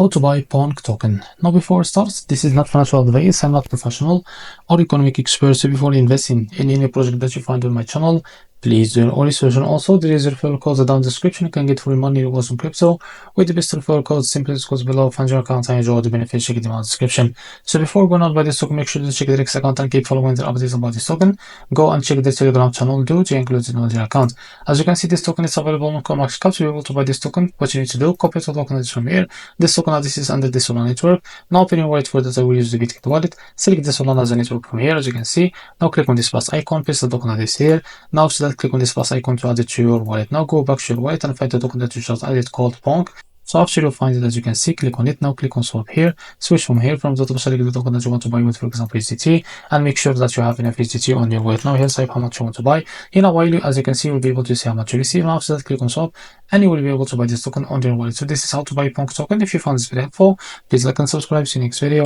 How to buy Ponke token. Now before it starts, this is not financial advice. I'm not professional or economic expert. So before investing in any project that you find on my channel, please do your own research. And also there is a referral code down in the description. You can get free money rewards on crypto with the best referral code. Simply goes below, find your account and enjoy the benefits. Check it in the description. So before going on by this token, make sure to check the Rex account and keep following the updates about this token. Go and check the Telegram channel too to include it on your account. As you can see, this token is available on COINEX. To be able to buy this token, what you need to do, copy the token from here. This token address is under the Solana network. Now open your wallet for that I will use the Bitcoin wallet. Select the Solana as a network from here, as you can see. Now click on this plus icon, paste the token address here. Now after that, click on this plus icon to add it to your wallet. Now go back to your wallet and find the token that you just added called Ponke. So after you find it, as you can see, click on it. Now click on swap here. Switch from here, from the top, select the token that you want to buy with, for example, USDT, and make sure that you have enough USDT on your wallet. Now here, type how much you want to buy. In a while, as you can see, you'll be able to see how much you receive. Now after that, click on swap, and you will be able to buy this token on your wallet. So this is how to buy Ponke token. If you found this video helpful, please like and subscribe. See you next video.